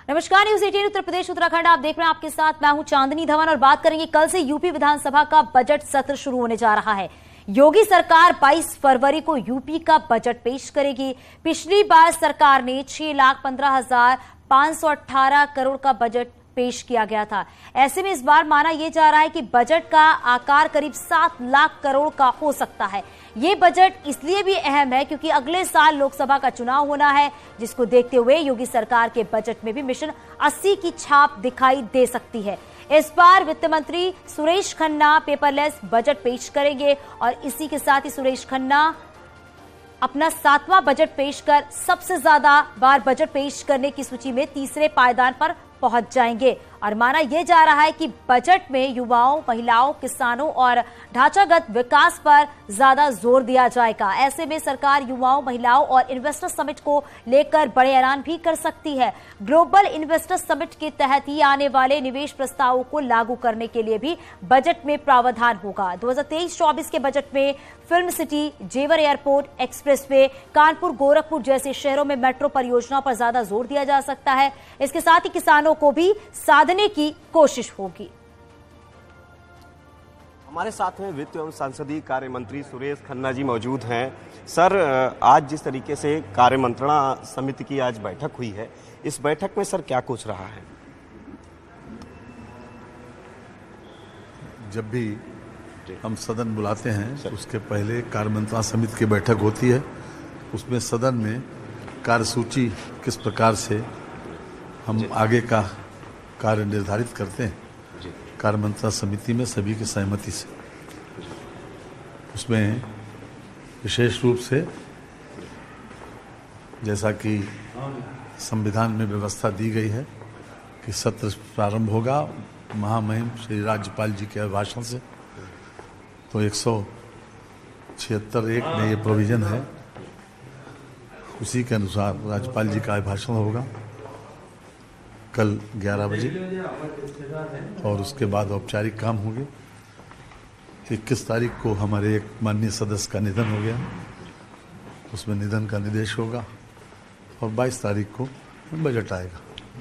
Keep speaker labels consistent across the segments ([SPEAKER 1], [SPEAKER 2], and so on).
[SPEAKER 1] नमस्कार, न्यूज 18 उत्तर प्रदेश उत्तराखंड आप देख रहे हैं। आपके साथ मैं हूं चांदनी धवन और बात करेंगे कल से यूपी विधानसभा का बजट सत्र शुरू होने जा रहा है। योगी सरकार 22 फरवरी को यूपी का बजट पेश करेगी। पिछली बार सरकार ने 6,15,518 करोड़ का बजट पेश किया गया था। ऐसे में इस बार माना यह जा रहा है कि बजट का आकार करीब 7 लाख करोड़ का हो सकता है। ये बजट इसलिए भी अहम है क्योंकि अगले साल लोकसभा का चुनाव होना है, जिसको देखते हुए योगी सरकार के बजट में भी मिशन 80 की छाप दिखाई दे सकती है। इस बार वित्त मंत्री सुरेश खन्ना पेपरलेस बजट पेश करेंगे और इसी के साथ ही सुरेश खन्ना अपना 7वां बजट पेश कर सबसे ज्यादा बार बजट पेश करने की सूची में तीसरे पायदान पर पहुंच जाएंगे। और माना यह जा रहा है कि बजट में युवाओं, महिलाओं, किसानों और ढांचागत विकास पर ज्यादा जोर दिया जाएगा। ऐसे में सरकार युवाओं, महिलाओं और इन्वेस्टर समिट को लेकर बड़े ऐलान भी कर सकती है। ग्लोबल इन्वेस्टर समिट के तहत ही आने वाले निवेश प्रस्तावों को लागू करने के लिए भी बजट में प्रावधान होगा। 2023-24 के बजट में फिल्म सिटी, जेवर एयरपोर्ट, एक्सप्रेसवे, कानपुर, गोरखपुर जैसे शहरों में मेट्रो परियोजनाओं पर ज्यादा जोर दिया जा सकता है। इसके साथ ही किसानों को भी साधने की कोशिश होगी।
[SPEAKER 2] हमारे साथ में वित्त एवं संसदीय कार्य मंत्री सुरेश खन्ना जी मौजूद हैं। सर, आज जिस तरीके से कार्य मंत्रणा समिति की आज बैठक हुई है, इस बैठक में सर क्या कुछ रहा है?
[SPEAKER 3] जब भी हम सदन बुलाते हैं उसके पहले कार्य मंत्रणा समिति की बैठक होती है। उसमें सदन में कार्यसूची किस प्रकार से हम आगे का कार्य निर्धारित करते हैं, कार्य मंत्रणा समिति में सभी की सहमति से। उसमें विशेष रूप से जैसा कि संविधान में व्यवस्था दी गई है कि सत्र प्रारंभ होगा महामहिम श्री राज्यपाल जी के अभिभाषण से, तो 176(1) में ये प्रोविजन है, उसी के अनुसार राज्यपाल जी का अभिभाषण होगा कल 11 बजे और उसके बाद औपचारिक काम होंगे। 21 तारीख को हमारे एक माननीय सदस्य का निधन हो गया, उसमें निधन का निर्देश होगा और 22 तारीख को बजट आएगा।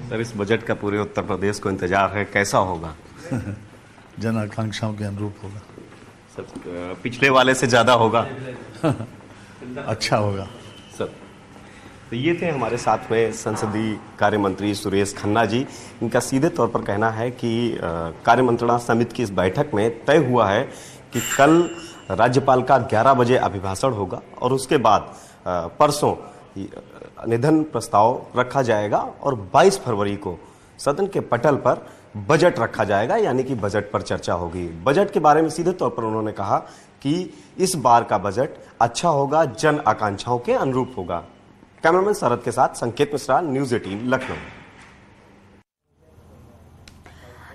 [SPEAKER 2] सर, इस बजट का पूरे उत्तर प्रदेश को इंतजार है, कैसा होगा?
[SPEAKER 3] जन आकांक्षाओं के अनुरूप होगा।
[SPEAKER 2] सर, पिछले वाले से ज्यादा होगा?
[SPEAKER 3] अच्छा होगा
[SPEAKER 2] सर। तो ये थे हमारे साथ में संसदीय कार्य मंत्री सुरेश खन्ना जी। इनका सीधे तौर पर कहना है कि कार्य मंत्रणा समिति की इस बैठक में तय हुआ है कि कल राज्यपाल का 11 बजे अभिभाषण होगा और उसके बाद परसों निधन प्रस्ताव रखा जाएगा और 22 फरवरी को सदन के पटल पर बजट रखा जाएगा, यानी कि बजट पर चर्चा होगी। बजट के बारे में सीधे तौर पर उन्होंने कहा कि इस बार का बजट अच्छा होगा, जन आकांक्षाओं के अनुरूप होगा। कैमरामैन शरद के साथ संकेत Mishra, news 18 Lucknow.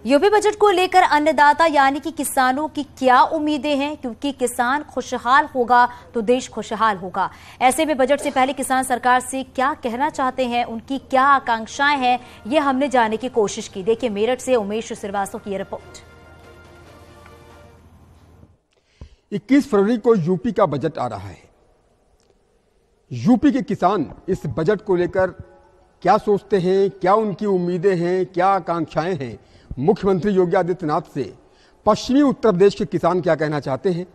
[SPEAKER 1] UP budget को लेकर अन्नदाता यानी कि किसानों की क्या उम्मीदें हैं, क्योंकि किसान खुशहाल होगा तो देश खुशहाल होगा। ऐसे में बजट से पहले किसान सरकार से क्या कहना चाहते हैं, उनकी क्या आकांक्षाएं हैं, ये हमने जानने की कोशिश की। देखिए मेरठ से उमेश श्रीवास्तव की रिपोर्ट।
[SPEAKER 4] 21 फरवरी को यूपी का बजट आ रहा है। यूपी के किसान इस बजट को लेकर क्या सोचते हैं, क्या उनकी उम्मीदें हैं, क्या आकांक्षाएं हैं, मुख्यमंत्री योगी आदित्यनाथ से पश्चिमी उत्तर प्रदेश के किसान क्या कहना चाहते हैं,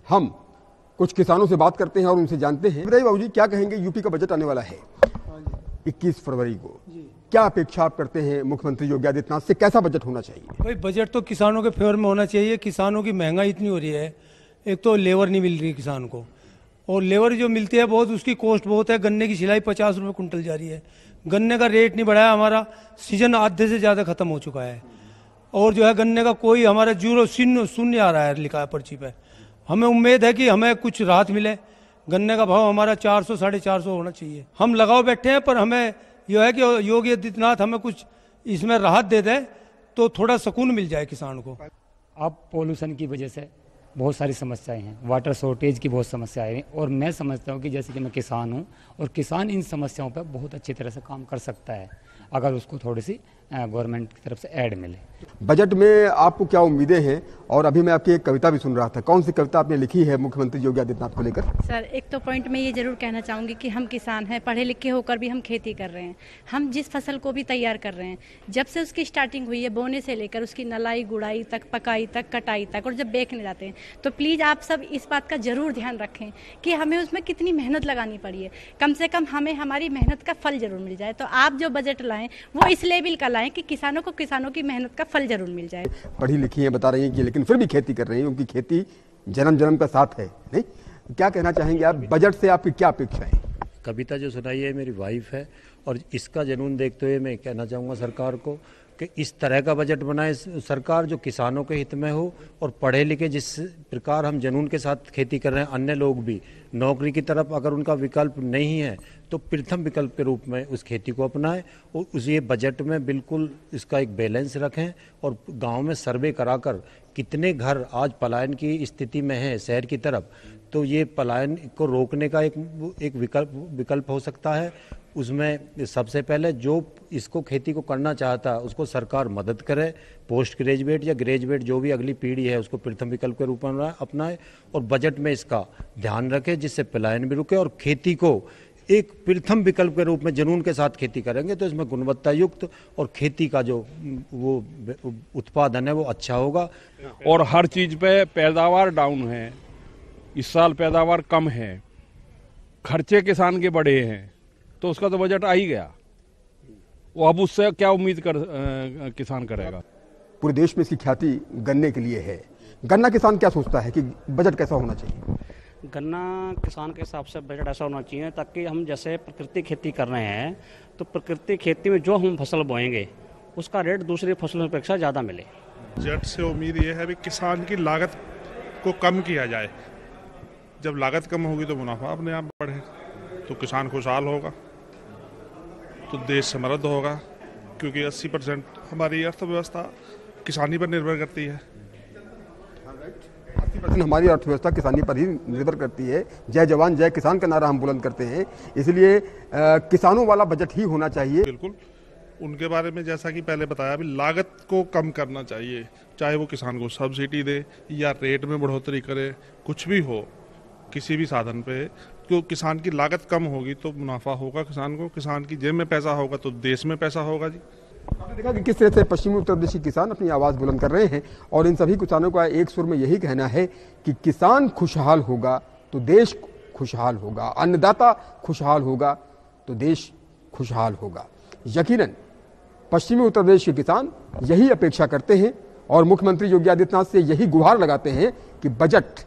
[SPEAKER 4] हम कुछ किसानों से बात करते हैं और उनसे जानते हैं। बताइए बाबूजी, क्या कहेंगे? यूपी का बजट आने वाला है 21 फरवरी को, क्या अपेक्षा आप करते हैं मुख्यमंत्री योगी आदित्यनाथ से? कैसा बजट होना चाहिए?
[SPEAKER 5] भाई, बजट तो किसानों के फेवर में होना चाहिए। किसानों की महंगाई इतनी हो रही है, एक तो लेबर नहीं मिल रही किसान को, और लेबर जो मिलती है बहुत, उसकी कॉस्ट बहुत है। गन्ने की सिलाई 50 रुपये कुंटल जा रही है, गन्ने का रेट नहीं बढ़ाया। हमारा सीजन आधे से ज़्यादा खत्म हो चुका है और जो है गन्ने का कोई हमारा जीरो शून्य आ रहा है लिखा है पर्ची पे। हमें उम्मीद है कि हमें कुछ राहत मिले। गन्ने का भाव हमारा 400 450 होना चाहिए। हम लगाओ बैठे हैं, पर हमें यह है कि योगी आदित्यनाथ हमें कुछ इसमें राहत दे दे तो थोड़ा सुकून मिल जाए किसान को।
[SPEAKER 6] अब पॉल्यूशन की वजह से बहुत सारी समस्याएं हैं, वाटर शॉर्टेज की बहुत समस्याएं हैं, और मैं समझता हूं कि जैसे कि मैं किसान हूं और किसान इन समस्याओं पर बहुत अच्छी तरह से काम कर सकता है अगर उसको थोड़ी सी गवर्नमेंट की तरफ से ऐड मिले।
[SPEAKER 4] बजट में आपको क्या उम्मीदें हैं? और अभी मैं आपकी एक कविता भी सुन रहा था, कौन सी कविता आपने लिखी है मुख्यमंत्री योगी आदित्यनाथ को लेकर?
[SPEAKER 7] सर, एक तो पॉइंट में ये जरूर कहना चाहूँगी कि हम किसान हैं, पढ़े लिखे होकर भी हम खेती कर रहे हैं। हम जिस फसल को भी तैयार कर रहे हैं, जब से उसकी स्टार्टिंग हुई है बोने से लेकर उसकी नलाई गुड़ाई तक, पकाई तक, कटाई तक, और जब बेचने जाते हैं तो प्लीज़ आप सब इस बात का जरूर ध्यान रखें कि हमें उसमें कितनी मेहनत लगानी पड़ी है। कम से कम हमें हमारी मेहनत का फल जरूर मिल जाए। तो आप जो बजट लाएं वो इस लेवल का लाएं कि किसानों को किसानों की मेहनत का फल जरूर मिल जाए।
[SPEAKER 4] पढ़ी लिखी हैं, बता रही हैं कि लेकिन फिर भी खेती कर रही हैं, उनकी खेती जन्म जन्म का साथ है, नहीं? क्या कहना चाहेंगे आप? बजट से आपकी क्या अपेक्षाएं?
[SPEAKER 8] कविता जो सुनाई है मेरी वाइफ है, और इसका जुनून देखते हुए मैं कहना चाहूँगा सरकार को कि इस तरह का बजट बनाए सरकार जो किसानों के हित में हो, और पढ़े लिखे जिस प्रकार हम जुनून के साथ खेती कर रहे हैं, अन्य लोग भी नौकरी की तरफ अगर उनका विकल्प नहीं है तो प्रथम विकल्प के रूप में उस खेती को अपनाएं, और उस ये बजट में बिल्कुल इसका एक बैलेंस रखें। और गांव में सर्वे कराकर कितने घर आज पलायन की स्थिति में हैं शहर की तरफ, तो ये पलायन को रोकने का एक विकल्प हो सकता है। उसमें सबसे पहले जो इसको खेती को करना चाहता है उसको सरकार मदद करे, पोस्ट ग्रेजुएट या ग्रेजुएट जो भी अगली पीढ़ी है उसको प्रथम विकल्प के रूप में अपनाए, और बजट में इसका ध्यान रखे जिससे पलायन भी रुके, और खेती को एक प्रथम विकल्प के रूप में जुनून के साथ खेती करेंगे तो इसमें गुणवत्ता युक्त और खेती का जो वो उत्पादन है वो अच्छा होगा।
[SPEAKER 9] और हर चीज़ पे पैदावार डाउन है, इस साल पैदावार कम है, खर्चे किसान के बड़े हैं, तो उसका तो बजट आ ही गया। वो अब उससे क्या उम्मीद किसान करेगा?
[SPEAKER 4] पूरे देश में इसकी ख्याति गन्ने के लिए है। गन्ना किसान क्या सोचता है कि बजट कैसा होना चाहिए?
[SPEAKER 10] गन्ना किसान के हिसाब से बजट ऐसा होना चाहिए ताकि हम जैसे प्राकृतिक खेती कर रहे हैं तो प्राकृतिक खेती में जो हम फसल बोएंगे उसका रेट दूसरी फसलों की अपेक्षा ज़्यादा मिले।
[SPEAKER 11] बजट से उम्मीद ये है कि किसान की लागत को कम किया जाए। जब लागत कम होगी तो मुनाफा अपने आप बढ़े, तो किसान खुशहाल होगा, तो देश समृद्ध होगा, क्योंकि 80% हमारी अर्थव्यवस्था किसानी पर निर्भर करती है।
[SPEAKER 4] 80% हमारी अर्थव्यवस्था किसानी पर ही निर्भर करती है। जय जवान जय किसान का नारा हम बुलंद करते हैं, इसलिए किसानों वाला बजट ही होना चाहिए।
[SPEAKER 11] बिल्कुल, उनके बारे में जैसा कि पहले बताया, अभी लागत को कम करना चाहिए, चाहे वो किसान को सब्सिडी दे या रेट में बढ़ोतरी करे, कुछ भी हो किसी भी साधन पे, क्यों किसान की लागत कम होगी तो मुनाफा होगा किसान को, किसान की जेब में पैसा होगा तो देश में पैसा होगा। जी,
[SPEAKER 4] आपने देखा कि किस तरह से पश्चिमी उत्तर प्रदेश के किसान अपनी आवाज़ बुलंद कर रहे हैं, और इन सभी किसानों का एक सुर में यही कहना है कि किसान खुशहाल होगा तो देश खुशहाल होगा, अन्नदाता खुशहाल होगा तो देश खुशहाल होगा। यकीनन पश्चिमी उत्तर प्रदेश के किसान यही अपेक्षा करते हैं और मुख्यमंत्री योगी आदित्यनाथ से यही गुहार लगाते हैं कि बजट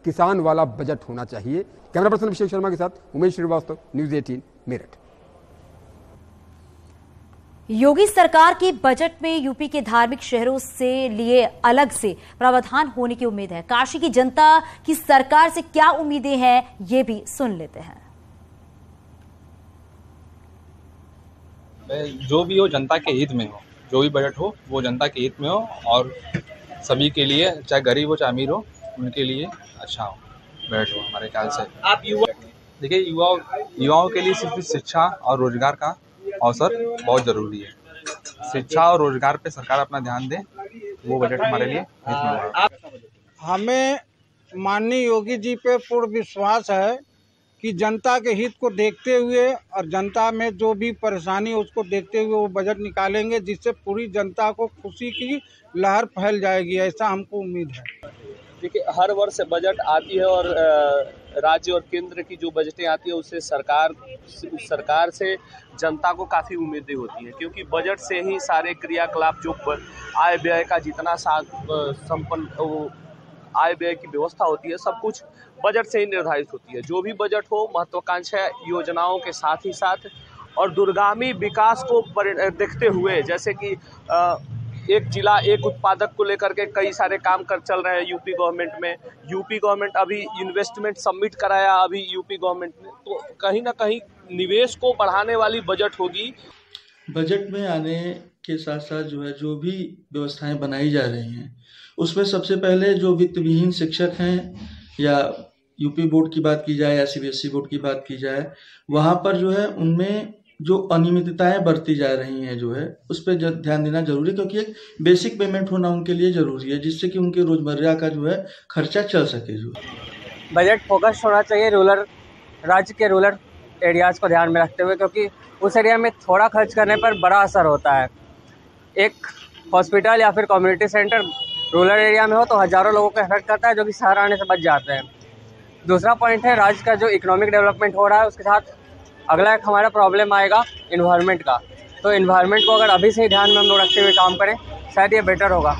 [SPEAKER 4] किसान वाला बजट होना चाहिए। कैमरा पर्सन अभिषेक शर्मा के साथ उमेश श्रीवास्तव, न्यूज़ 18 मेरठ।
[SPEAKER 1] योगी सरकार की बजट में यूपी के धार्मिक शहरों से लिए अलग से प्रावधान होने की उम्मीद है। काशी की जनता की सरकार से क्या उम्मीदें हैं ये भी सुन लेते हैं।
[SPEAKER 12] जो भी हो जनता के हित में हो, जो भी बजट हो वो जनता के हित में हो, और सभी के लिए, चाहे गरीब हो चाहे अमीर हो, उनके लिए अच्छा हो बजट हो हमारे ख्याल से। आप देखिए, युवाओं के लिए सिर्फ शिक्षा और रोजगार का अवसर बहुत जरूरी है। शिक्षा और रोजगार पे सरकार अपना ध्यान दे, वो बजट हमारे लिए हित में होगा।
[SPEAKER 13] हमें माननीय योगी जी पे पूर्ण विश्वास है कि जनता के हित को देखते हुए और जनता में जो भी परेशानी है उसको देखते हुए वो बजट निकालेंगे, जिससे पूरी जनता को खुशी की लहर फैल जाएगी, ऐसा हमको उम्मीद है।
[SPEAKER 14] देखिए, हर वर्ष बजट आती है और राज्य और केंद्र की जो बजटें आती है उससे सरकार से जनता को काफ़ी उम्मीदें होती हैं, क्योंकि बजट से ही सारे क्रियाकलाप जो आय व्यय का जितना संपन्न आय व्यय की व्यवस्था होती है सब कुछ बजट से ही निर्धारित होती है। जो भी बजट हो महत्वाकांक्षा योजनाओं के साथ ही साथ और दूरगामी विकास को देखते हुए, जैसे कि एक जिला एक उत्पादक को लेकर के कई सारे काम चल रहे हैं यूपी गवर्नमेंट में। यूपी गवर्नमेंट अभी इन्वेस्टमेंट सबमिट कराया अभी यूपी गवर्नमेंट ने, तो कहीं ना कहीं निवेश को बढ़ाने वाली बजट होगी।
[SPEAKER 15] बजट में आने के साथ साथ जो भी व्यवस्थाएं बनाई जा रही हैं उसमें सबसे पहले जो वित्त विहीन शिक्षक हैं, या यूपी बोर्ड की बात की जाए या सीबीएसई बोर्ड की बात की जाए, वहाँ पर उनमें जो अनियमितताएं बरती जा रही हैं जो है उस पर ध्यान देना जरूरी है, क्योंकि एक बेसिक पेमेंट होना उनके लिए जरूरी है, जिससे कि उनके रोजमर्रा का जो है खर्चा चल सके। जो
[SPEAKER 16] बजट फोकस होना चाहिए राज्य के रूरल एरियाज को ध्यान में रखते हुए, क्योंकि उस एरिया में थोड़ा खर्च करने पर बड़ा असर होता है। एक हॉस्पिटल या फिर कम्युनिटी सेंटर रूरल एरिया में हो तो हज़ारों लोगों को अफेक्ट करता है, जो कि शहर आने से बच जाते हैं। दूसरा पॉइंट है राज्य का जो इकोनॉमिक डेवलपमेंट हो रहा है उसके साथ अगला एक हमारा प्रॉब्लम आएगा इन्वायरमेंट का। तो इन्वायरमेंट को अगर अभी से ही ध्यान में हम लोग रखते हुए काम करें शायद ये बेटर होगा।